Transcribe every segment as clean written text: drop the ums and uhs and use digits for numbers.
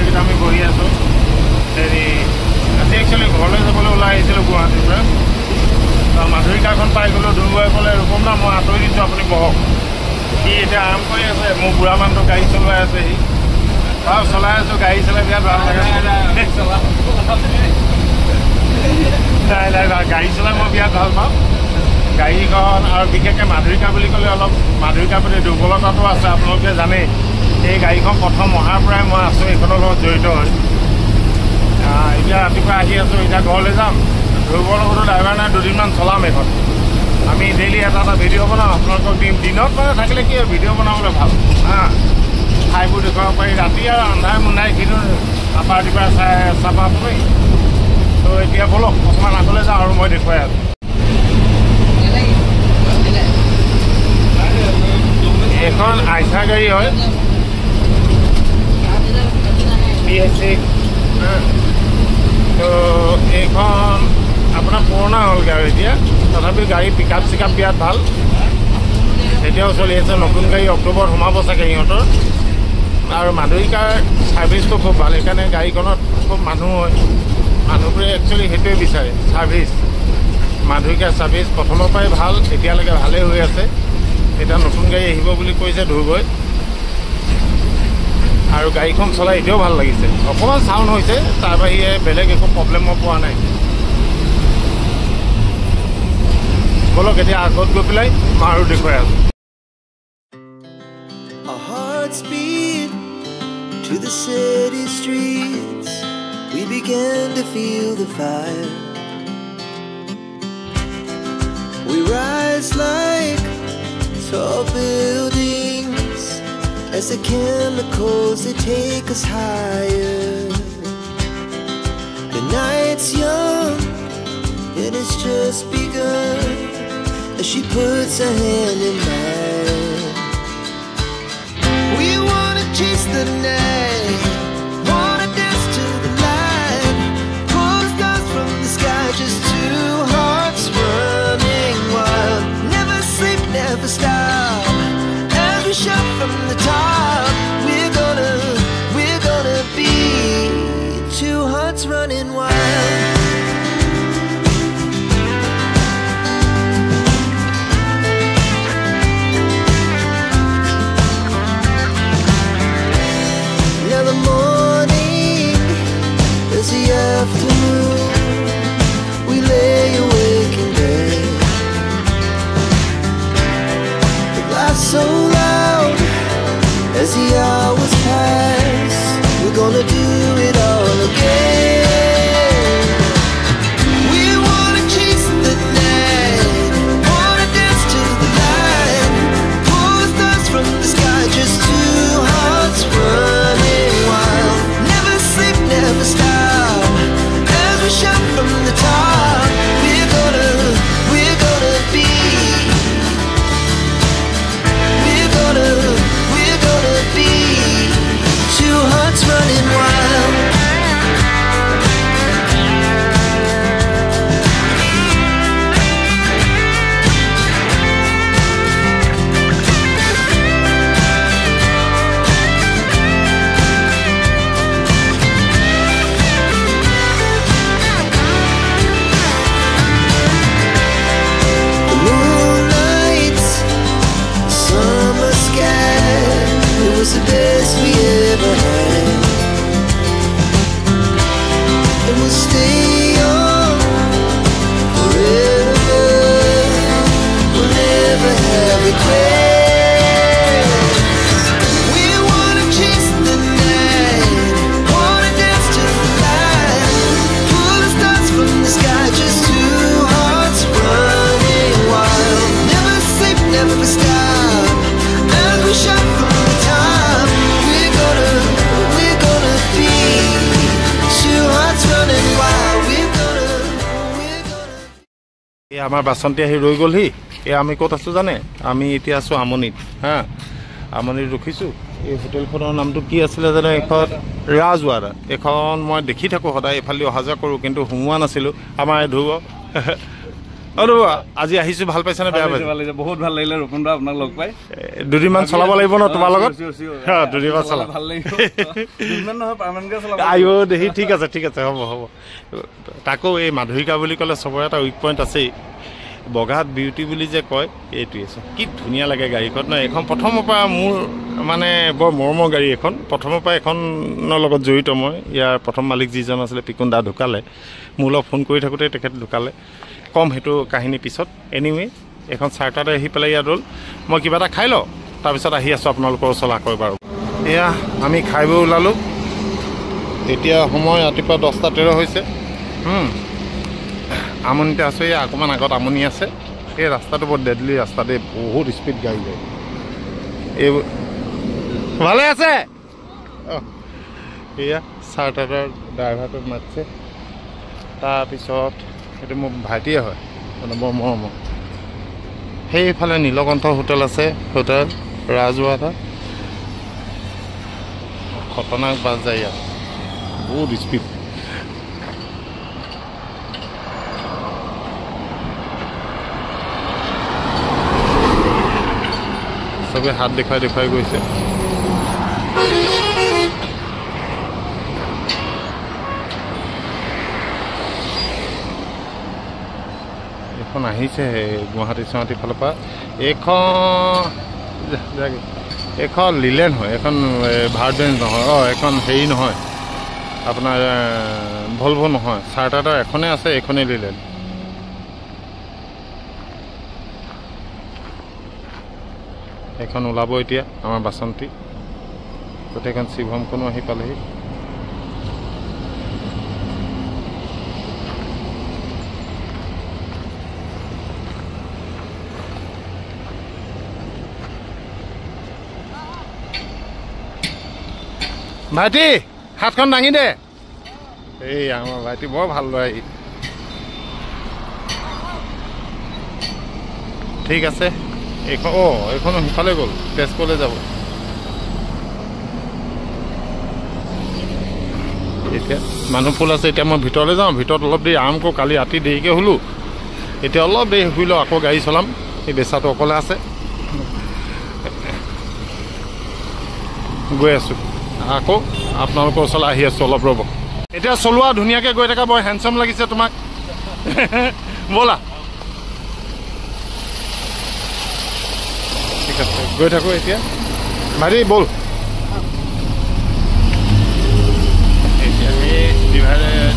গাড়ীত আমি বহি আছোঁ হেৰি আজি একচুৱেলি ঘৰলৈ যাবলৈ ওলাই আহিছিলোঁ গুৱাহাটীৰ পৰা মাধুৰিকাখন পাই গ'লোঁ দুৰ্গই ক'লে ৰূপম দা মই আঁতৰি দিছোঁ আপুনি বহক সি এতিয়া আৰাম কৰি আছে মোৰ বুঢ়া মানুহটো গাড়ী চলাই আছে সি বাৰু চলাই আছোঁ গাড়ী চলাই বিৰাট ভাল লাগে নাই নাই গাড়ী চলাই মই বিৰাট ভাল পাওঁ গাড়ীখন আৰু বিশেষকৈ মাধুৰিকা বুলি ক'লে অলপ মাধুৰিকাৰ প্ৰতি দুৰ্বলতাটো আছে আপোনালোকে জানেই এই গাড়ীখন প্ৰথম অহাৰ পৰাই মই আছোঁ এইখনৰ লগত জড়িত হৈ এতিয়া ৰাতিপুৱা আহি আছোঁ এতিয়া ঘৰলৈ যাম ধ্ৰুৱৰ লগতো ড্ৰাইভাৰ নাই দুদিনমান চলাম এইখন আমি ডেইলি এটা ভিডিঅ' বনাওঁ আপোনালোকক দিম দিনত মানে থাকিলে কি ভিডিঅ' বনাবলৈ ভাল ঠাইবোৰ দেখুৱাব পাৰি ৰাতি আৰু আন্ধাৰ মুন্ধাই কিন্তু চাফা ৰাতিপুৱা চাফা আপুনি তো এতিয়া বলক অকণমান আগলৈ যাওঁ আৰু মই দেখুৱাই আছোঁ এইখন আইচা গাড়ী হয় তো এইখন আপোনাৰ পুৰণা হ'লগৈ আৰু এতিয়া তথাপি গাড়ী পিক আপ চিক আপ বিৰাট ভাল এতিয়াও চলি আছে নতুন গাড়ী অক্টোবৰত সোমাব চাগে সিহঁতৰ আৰু মাধুৰিকাৰ ছাৰ্ভিচটো খুব ভাল সেইকাৰণে গাড়ীখনত খুব মানুহ হয় মানুহবোৰে একচুৱেলি সেইটোৱে বিচাৰে ছাৰ্ভিচ মাধুৰিকাৰ ছাৰ্ভিচ প্ৰথমৰ পৰাই ভাল এতিয়ালৈকে ভালেই হৈ আছে এতিয়া নতুন গাড়ী আহিব বুলি কৈছে ধ্ৰুৱই আৰু গাড়ীখন চলাই এতিয়াও ভাল লাগিছে অকণমান চাউণ্ড হৈছে তাৰ বাহিৰে বেলেগ একো প্ৰব্লেম মই পোৱা নাই বলক এতিয়া আগত গৈ পেলাই মই আৰু দেখুৱাই আছোঁ Our hearts beat to the city streets. We began to feel the fire. We rise like tall buildings as the chemicals they take us higher. The night's young and it's just begun as she puts her hand in mine. We wanna chase the night, wanna dance to the light, pull the stars from the sky, just two hearts running wild. Never sleep, never stop, as we shout from the top. We're gonna be two hearts running wild. Afternoon, we lay awake in bed. The laughs so loud as the hours pass. We're gonna do it all again. We wanna chase the night, wanna dance to the light, pull the stars from the sky, just two hearts running wild. Never sleep, never stop. Shout from the top. We're gonna be. We're gonna be two hearts running wild. It's the best we ever had, and we'll stay young forever. We'll never have regrets. We wanna chase the night, wanna dance to the light, pull the stars from the sky, just two hearts running wild. Never sleep, never stop, as we shout from the top. আমাৰ বাচন্তি আহি ৰৈ গ'লহি আমি ক'ত আছোঁ জানে আমি এতিয়া আছোঁ আমনিত আমনিত ৰখিছোঁ এই হোটেলখনৰ নামটো কি আছিলে জানো এখন ৰাজৱাড়া এইখন মই দেখি থাকোঁ সদায় এইফালে অহা যোৱা কৰোঁ কিন্তু সোমোৱা নাছিলোঁ আমাৰ ধ্ৰুৱ আজি আহিছো ভাল পাইছানে বেয়া পাইছে বহুত ভাল লাগিলে ৰূপন দা আপোনাক লগ পাই দুদিনমান চলাব লাগিব ন তোমাৰ লগত দুদিনমান চলাব ভাল লাগিব দুদিনমান নহয় পাৰ্মানেণ্টকে চলাব আইও দেহি ঠিক আছে হ'ব তাকো এই মাধুৰিকা বুলি ক'লে চবৰে এটা উইক পইণ্ট আছেই বগাত বিউটি বুলি যে কয় এইটোৱে কি ধুনীয়া লাগে গাড়ীখন ন এখন প্ৰথমৰ পৰা মোৰ মানে বৰ মৰমৰ গাড়ী এখন প্ৰথমৰ পৰা এখনৰ লগত জড়িত মই ইয়াৰ প্ৰথম মালিক যিজন আছিলে পিকুন দা ঢুকালে মোৰ লগত ফোন কৰি থাকোঁতে তেখেত ঢুকালে কম সেইটো কাহিনী পিছত এনিৱে এখন চাৰ্টাৰতে আহি পেলাই ইয়াত ৰ'ল মই কিবা এটা খাই লওঁ তাৰপিছত আহি আছোঁ আপোনালোকৰ ওচৰলৈ আকৌ বাৰু এয়া আমি খাই বৈ ওলালোঁ এতিয়া সময় ৰাতিপুৱা 10:13 হৈছে আমনিতে আছোঁ এই অকণমান আগত আমনি আছে এই ৰাস্তাটো বৰ ডেডলি ৰাস্তা দেই বহুত স্পীড গাড়ী যায় এইবোৰ ভালে আছে এয়া চাৰ্টাৰৰ ড্ৰাইভাৰটোক মাতিছে তাৰপিছত সেইটো মোৰ ভাইটিয়ে হয় মানে বৰ মৰমৰ সেইফালে নীলকণ্ঠ হোটেল আছে হোটেল ৰাজহুৱা এটা খতৰনাক বাছ যায় ইয়াত বহুত স্পীড চবে হাত দেখুৱাই গৈছে এখন আহিছে গুৱাহাটী চুৱাহাটীৰ ফালৰ পৰা এইখন লিলেন হয় এখন ভাৰ্ডেন নহয় এখন হেৰি নহয় আপোনাৰ ভলভো নহয় চাৰ্টাৰ এখনেই আছে এইখনেই লিলেন এখন ওলাব এতিয়া আমাৰ বাচন্তি গোটেইখন শিৱমখনো আহি পালেহি ভাইটি হাতখন দাঙি দে এই আমাৰ ভাইটি বৰ ভাল লয় ঠিক আছে এইখন এইখনো সিফালে গ'ল তেজপুৰলৈ যাব এতিয়া মানুহ ফুল আছে এতিয়া মই ভিতৰলৈ যাওঁ ভিতৰত অলপ দেৰি আৰাম কৰোঁ কালি ৰাতি দেৰিকৈ শুলোঁ এতিয়া অলপ দেৰি শুই লওঁ আকৌ গাড়ী চলাম এই বেচাটো অকলে আছে গৈ আছোঁ আকৌ আপোনালোকৰ ওচৰলৈ আহি আছোঁ অলপ ৰ'ব এতিয়া চলোৱা ধুনীয়াকৈ গৈ থকা বৰ হেণ্ডচাম লাগিছে তোমাক ব'লা ঠিক আছে গৈ থাকোঁ এতিয়া ভাইটি ব'ল এতিয়া এই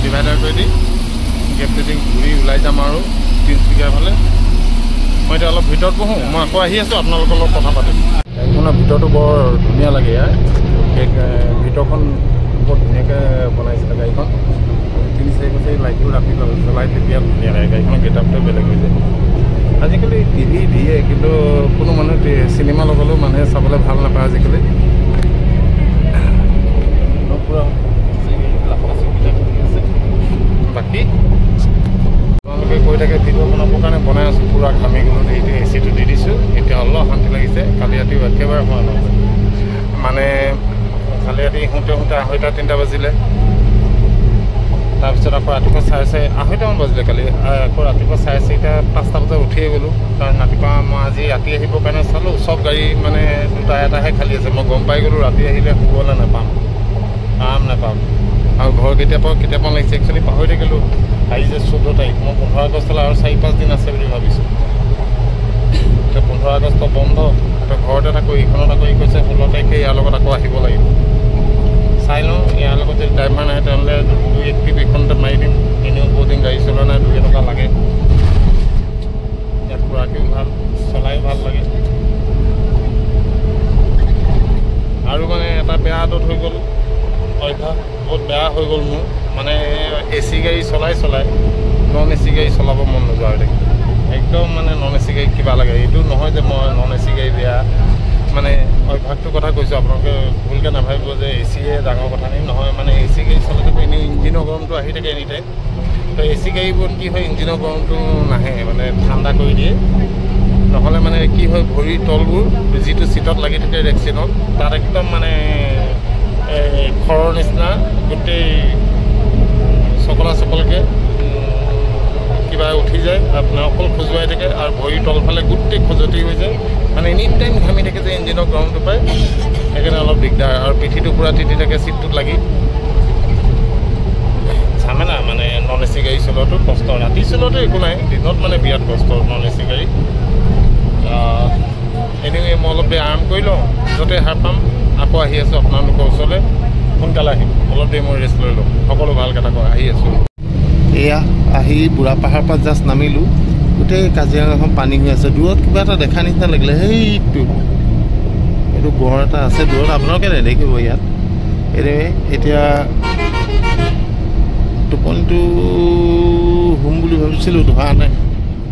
ডিভাইডাৰ কৰি দি গেপ টেটিং ঘূৰি ওলাই যাম আৰু তিনিচুকীয়াৰ ফালে মই এতিয়া অলপ ভিতৰত বহোঁ মই আকৌ আহি আছোঁ আপোনালোকৰ লগত কথা পাতিম গাড়ীখনৰ ভিতৰটো বৰ ধুনীয়া লাগে ইয়াৰ ভিতৰখন বৰ ধুনীয়াকৈ বনাইছিলে গাড়ীখন 3-4 বছৰ লাইটটো ৰাতি জ্বলাই তেতিয়া ধুনীয়া লাগে গাড়ীখনৰ গেটআপটো বেলেগ হৈ যায় আজিকালি টিভি দিয়ে কিন্তু কোনো মানুহ চিনেমা লগালেও মানুহে চাবলৈ ভাল নাপায় আজিকালি পূৰা বাকী তোমালোকে কৈ থাকে ভিডিঅ' বনাবৰ কাৰণে বনাই আছোঁ পূৰা ঘামি গ'লোঁ এইটো এচিটো দি দিছোঁ এতিয়া অলপ শান্তি লাগিছে কালি ৰাতিও একেবাৰে হোৱা নহয় মানে কালি ৰাতি শুওঁতে 2:30-3টা বাজিলে তাৰপিছত আকৌ ৰাতিপুৱা 2:30-2:30মান বাজিলে কালি আকৌ ৰাতিপুৱা 4:30-5টা বজাত উঠিয়ে গ'লোঁ কাৰণ ৰাতিপুৱা মই আজি ৰাতি আহিবৰ কাৰণে চালোঁ চব গাড়ী মানে 2-3টাহে খালী আছে মই গম পাই গ'লোঁ ৰাতি আহিলে শুবলৈ নাপাম আৰাম নাপাম আৰু ঘৰ কেতিয়াবা লাগিছে একচুৱেলি পাহৰি থাকিলোঁ আজি যে 14 তাৰিখ মই 15 আগষ্টলৈ আৰু 4-5 দিন আছে বুলি ভাবিছোঁ এতিয়া 15 আগষ্ট বন্ধ এতিয়া ঘৰতে থাকোঁ এইখনত আকৌ কৈছে 16 তাৰিখে ইয়াৰ লগত আকৌ আহিব লাগিব চাই লওঁ ইয়াৰ লগত যদি ড্ৰাইভাৰ নাহে তেনেহ'লে 2-1 ট্ৰিপ এইখনতে মাৰি দিম এনেও বহুত দিন গাড়ী চলোৱা নাই 2 টকা লাগে ইয়াত খুৰাকীও ভাল চলাইও ভাল লাগে আৰু মানে এটা বেয়া আদত হৈ গ'ল অভ্যাস বহুত বেয়া হৈ গ'ল মোৰ মানে AC গাড়ী চলাই নন AC গাড়ী চলাব মন নোযোৱা হৈ থাকে একদম মানে নন AC গাড়ী কিবা লাগে এইটো নহয় যে মই নন AC গাড়ী বেয়া মানে অভ্যাসটোৰ কথা কৈছোঁ আপোনালোকে ভুলকৈ নাভাবিব যে এচিয়ে ডাঙৰ কথা নেই নহয় মানে AC গাড়ী চলাই থাকোঁ এনেও ইঞ্জিনৰ গৰমটো আহি থাকে এনি টাইম তো AC গাড়ীবোৰত কি হয় ইঞ্জিনৰ গৰমটো নাহে মানে ঠাণ্ডা কৰি দিয়ে নহ'লে মানে কি হয় ভৰিৰ তলবোৰ যিটো চিটত লাগি থাকে ৰেক্সিনত তাত একদম মানে খৰৰ নিচিনা গোটেই চকলাকৈ কিবা উঠি যায় আপোনাৰ অকল খজুৱাই থাকে আৰু ভৰিৰ তলফালে গোটেই খজুৱতি হৈ যায় মানে এনি টাইম ঘামি থাকে যে ইঞ্জিনৰ গৰমটো পায় সেইকাৰণে অলপ দিগদাৰ আৰু পিঠিটো পূৰা তিতি থাকে চিটটোত লাগি ঝামেলা মানে নন এ চি গাড়ী চলোৱাটো কষ্ট ৰাতি চলোৱাটো একো নাই দিনত মানে বিৰাট কষ্ট নন এ চি গাড়ী এনেই মই অলপ দেৰি আৰাম কৰি লওঁ য'তে সাৰ পাম আকৌ আহি আছোঁ আপোনালোকৰ ওচৰলৈ সোনকালে আহিম অলপ দেৰি মই ৰেষ্ট লৈ লওঁ সকলো ভালকৈ থাকক আহি আছোঁ এয়া আহি বুঢ়া পাহাৰ পৰা জাষ্ট নামিলোঁ গোটেই কাজিৰঙাখন পানী হৈ আছে দূৰত কিবা এটা দেখা নিচিনা লাগিলে সেইটো এইটো গড় এটা আছে দূৰত আপোনালোকে নেদেখিব ইয়াত এনেই এতিয়া টোপনিটো হোম বুলি ভাবিছিলোঁ ধৰা নাই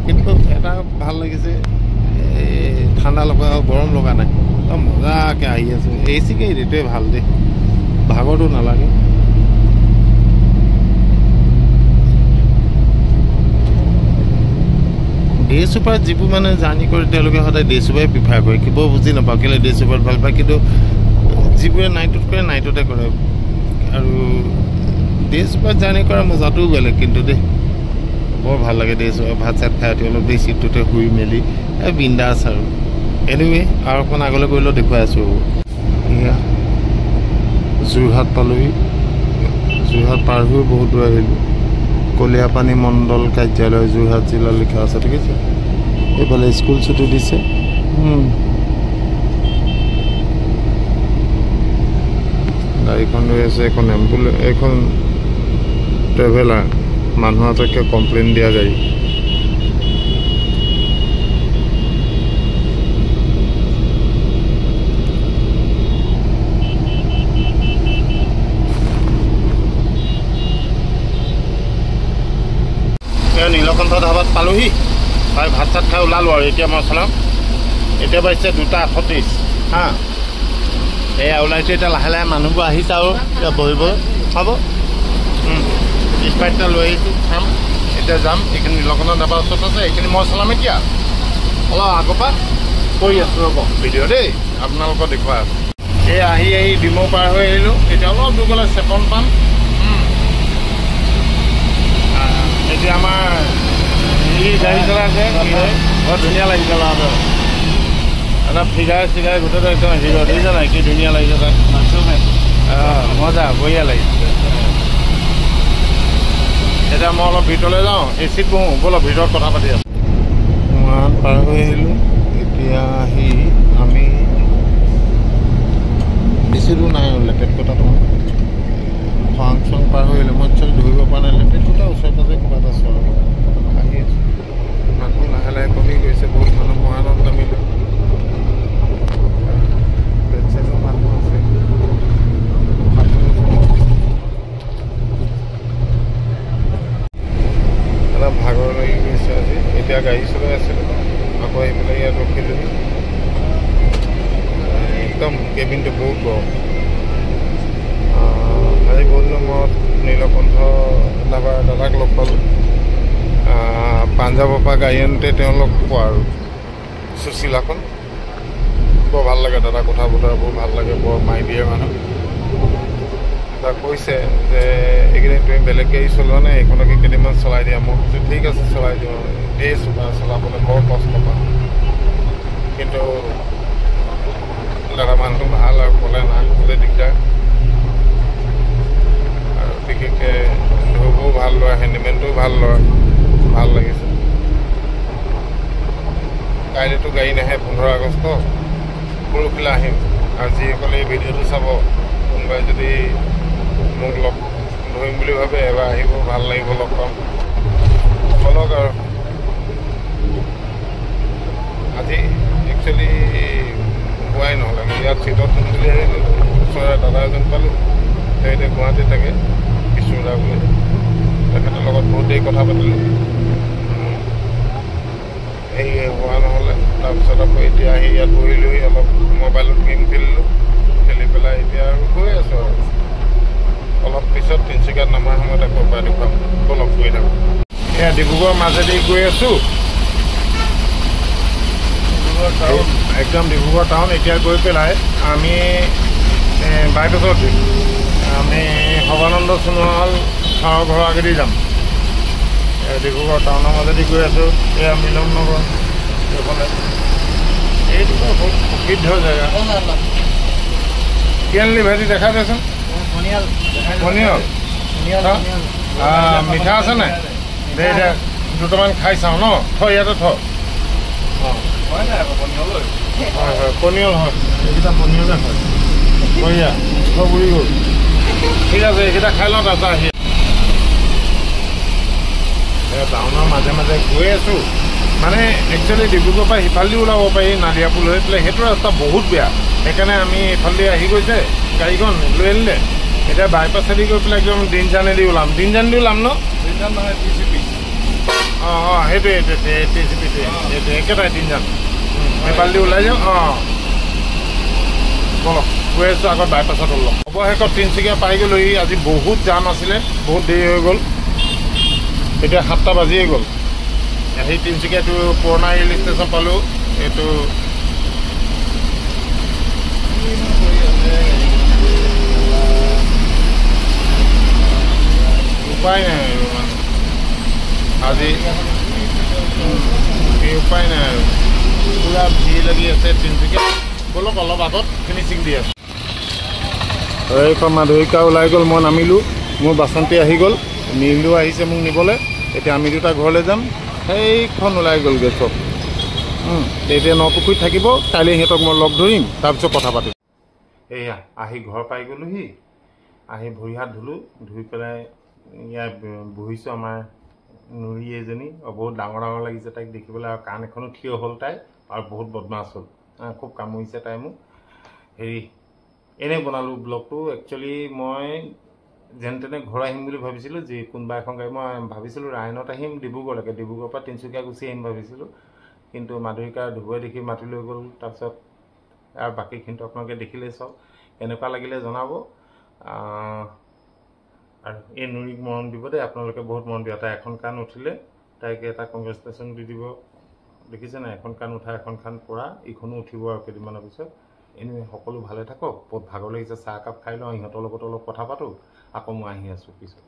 কিন্তু এটা ভাল লাগিছে ঠাণ্ডা লগা গৰম লগা নাই মজাকৈ আহি আছোঁ এ চি গাড়ীত এইটোৱে ভাল দেই ভাগৰটো নালাগে ডে চুপাৰত যিবোৰ মানে জাৰ্ণি কৰে তেওঁলোকে সদায় ডে চুপাৰে প্ৰিফাৰ কৰে কিবা বুজি নাপাওঁ কেলৈ ডে চুপাৰত ভাল পায় কিন্তু যিবোৰে নাইটত কৰে নাইটতে কৰে আৰু ডে চুপাৰত জাৰ্ণি কৰা মজাটোও বেলেগ কিন্তু দেই বৰ ভাল লাগে ডে চুপাৰ ভাত চাত খাই উঠি অলপ দেৰি চিটটোতে শুই মেলি বিন্দাছ আৰু এনিৱে আৰু অকণ আগলৈ কৰিলেও দেখুৱাই আছোঁ এয়া যোৰহাট পালোহি যোৰহাট পাৰ হৈ বহুত দূৰ আহিলোঁ কলিয়াপানী মণ্ডল কাৰ্যালয় যোৰহাট জিলা লিখা আছে ঠিক আছে এইফালে স্কুল ছুটি দিছে গাড়ীখন ৰৈ আছে এখন এখন ট্ৰেভেলাৰ মানুহ আটাইতকৈ কমপ্লেইন দিয়া গাড়ী নীলকণ্ঠ ধাবাত পালোহি হয় ভাত চাত খাই ওলালোঁ আৰু এতিয়া মই চলাম এতিয়া বাজিছে 2:38 হা এয়া ওলাইছোঁ এতিয়া লাহে লাহে মানুহবোৰ আহিছে আৰু এতিয়া বহিব হ'ব স্প্ৰাইট এটা লৈ আহিছোঁ খাম এতিয়া যাম এইখিনি নীলকণ্ঠ ধাবাৰ ওচৰত আছে এইখিনি মই চলাম এতিয়া অলপ আগৰ পৰা কৰি আছোঁ ৰ'ব ভিডিঅ' দেই আপোনালোকক দেখুৱাই আছোঁ এই আহি ডিমৌ পাৰ হৈ আহিলোঁ এতিয়া অলপ দূৰ গ'লে চেপন পাম এতিয়া আমাৰ এই গাড়ী চলাইছে বৰ ধুনীয়া লাগিছে ল'ৰাটো এটা ফিগাৰ চিগাৰ গোটেইটো একদম হিৰ' দেখিছে নাই কি ধুনীয়া লাগিছে তাত মজা বঢ়িয়া লাগিছে এতিয়া মই অলপ ভিতৰলৈ যাওঁ এ চিত বহোঁ ব'লক ভিতৰত কথা পাতি আছোঁ মৰাণ পাৰ হৈ আহিলোঁ এতিয়া আহি আমি বেছি দূৰ নাই আৰু লেপেট কটাটো খৰাং চং পাৰ হৈ আহিলোঁ মই একচুৱেলি ধৰিব পৰা নাই লেপেট কটা ওচৰে পাজৰে কিবা এটা আছোঁ আৰু আহি আছোঁ মানুহ লাহে লাহে কমি গৈছে বহুত মানুহ মৰাণত নামিলোঁ বেড চাইডৰ মানুহ আছে এটা ভাগৰ লাগি গৈছে আজি এতিয়া গাড়ী চলাই আছিলোঁ আকৌ আহি পেলাই ইয়াত ৰখিলোঁ একদম কেবিনটো বহুত গৰম আজি বহুত দিনৰ মূৰত নীলকণ্ঠ ধাবাৰ দাদাক লগ পালোঁ পাঞ্জাৱৰ পৰা গাড়ী আনোতে তেওঁ লগ পোৱা আৰু সুশীলাখন বৰ ভাল লাগে দাদা কথা বতৰা বৰ ভাল লাগে বৰ মাই দিয়ে মানুহ তাক কৈছে যে এইকেইদিন তুমি বেলেগ গাড়ী চলোৱা নাই এইখনকে কেইদিনমান চলাই দিয়া মই কৈছোঁ ঠিক আছে চলাই দিওঁ এই চলাবলৈ বৰ কষ্ট পাওঁ কিন্তু দাদা মানুহটো ভাল আৰু ক'লে না ক'লে দিগদাৰ আৰু বিশেষকৈ ঢৌবোৰ ভাল লয় হেণ্ডিমেনটোও ভাল লয় ভাল লাগিছে কাইলৈতো গাড়ী নাহে 15 আগষ্ট পৰহিলৈ আহিম আৰু যিসকলে এই ভিডিঅ'টো চাব কোনোবাই যদি মোক লগ ধৰিম বুলি ভাবে এবাৰ আহিব ভাল লাগিব লগ পাম বলক আৰু আজি একচুৱেলি হোৱাই নহ'লে ইয়াত চিটত শুন বুলি আহিলোঁ ওচৰৰে দাদা এজন পালোঁ তেওঁ এতিয়া গুৱাহাটীত থাকে কৃষ্ণদা বুলি তেখেতৰ লগত বহুত দেৰি কথা পাতিলোঁ এই হোৱা নহ'লে তাৰপিছত আকৌ এতিয়া আহি ইয়াত বহিলোহি অলপ মোবাইলত গেম খেলিলোঁ খেলি পেলাই এতিয়া আৰু গৈ আছোঁ আৰু অলপ পিছত তিনিচুকীয়াত নামাৰ সময়ত আকৌ পাই দেখুৱাম অলপ গৈ থাকোঁ এয়া ডিব্ৰুগড়ৰ মাজেদি গৈ আছোঁ একদম ডিব্ৰুগড় টাউন এতিয়া গৈ পেলাই আমি বাইপাছত উঠিম আমি সৰ্বানন্দ সোণোৱাল ছাৰৰ ঘৰৰ আগেদি যাম ডিব্ৰুগড় টাউনৰ মাজেদি গৈ আছোঁ। এয়া মিলন নগৰ এইফালে। এইটো বহুত প্ৰসিদ্ধ জেগা। কি আনিলি ভাইটি দেখাই দেচোন। পনিয়ল মিঠা আছে নাই? দে এতিয়া দুটামান খাই চাওঁ ন। ইয়াতে থ। হয় হয় পনিয়ল হয়, এইকেইটা পনিয়লে হয়। বঢ়িয়া বুঢ়ি গ'ল। ঠিক আছে এইকেইটা খাই লওঁ তাৰপিছত আহি টাউনৰ মাজে মাজে গৈ আছোঁ। মানে একচুৱেলি ডিব্ৰুগড়ৰ পৰা সিফালেদি ওলাব পাৰি নালিয়াপুল হৈ পেলাই। সেইটো ৰাস্তা বহুত বেয়া, সেইকাৰণে আমি এইফালেদি আহি গৈছে গাড়ীখন লৈ আনিলে। এতিয়া বাইপাছেদি গৈ পেলাই একদম দিনজানেদি ওলাম। দিনজানেদি ওলাম ন? অঁ সেইটোৱে টিচিপিটোৱে এইটো একেটাই দিনজান। সেইফালেদি ওলাই যাওঁ। বলক গৈ আছোঁ আগত বাইপাছত ওলাম। অৱশেষত তিনিচুকীয়া পাই গ'লোহি। আজি বহুত জাম আছিলে, বহুত দেৰি হৈ গ'ল। এতিয়া 7টা বাজিয়ে গ'ল। সেই তিনিচুকীয়াটো পুৰণা ৰেল ষ্টেচন পালোঁ। এইটো উপায় নাই আৰু মানে আজি উপায় নাই আৰু পুৰা ভিৰ লাগি আছে তিনিচুকীয়া। বলক অলপ আগত ফিনিচিং দি আছে। এইখন মাধুৰিকা ওলাই গ'ল, মই নামিলোঁ। মোৰ বাচন্তি আহি গ'ল, নীলু আহিছে মোক নিবলৈ। এতিয়া আমি দুটা ঘৰলৈ যাম। সেইখন ওলাই গ'লগৈ চব। এতিয়া নপুখুৰীত থাকিব। কাইলৈ সিহঁতক মই লগ ধৰিম, তাৰপিছত কথা পাতিম। এয়া আহি ঘৰ পাই গ'লোহি। আহি ভৰি হাত ধুলোঁ, ধুই পেলাই ইয়াত বহিছোঁ। আমাৰ নুৰী এজনী বহুত ডাঙৰ ডাঙৰ লাগিছে তাইক দেখিবলৈ, আৰু কাণ এখনো থিয় হ'ল তাই, আৰু বহুত বদমাছ হ'ল। খুব কামুৰিছে তাই মোক। এনেই বনালোঁ ব্লগটো। একচুৱেলি মই যেন তেনে ঘৰ আহিম বুলি ভাবিছিলোঁ। যি কোনোবা এখন গাড়ী মই ভাবিছিলোঁ ৰাইনত আহিম ডিব্ৰুগড়লৈকে, ডিব্ৰুগড়ৰ পৰা তিনিচুকীয়া গুচি আহিম ভাবিছিলোঁ। কিন্তু মাধুৰিকা ধুবুৰী দেখি মাতি লৈ গ'ল। তাৰপিছত আৰু বাকীখিনিতো আপোনালোকে দেখিলেই চাওক। এনেকুৱা লাগিলে জনাব। আৰু এই নুৰীক মৰম দিব দেই আপোনালোকে, বহুত মৰম দিয়া। তাই এখন কাণ উঠিলে তাইক এটা কংগ্ৰেচুলেশ্যন দি দিব। দেখিছে নাই? এখন কাণ উঠা, এখন কাণ পৰা, ইখনো উঠিব আৰু কেইদিনমানৰ পিছত। এনেই সকলো ভালে থাকক। বহুত ভাগৰ লাগিছে, চাহ একাপ খাই লওঁ, ইহঁতৰ লগত অলপ কথা পাতোঁ। আকৌ মই আহি আছোঁ পিছত।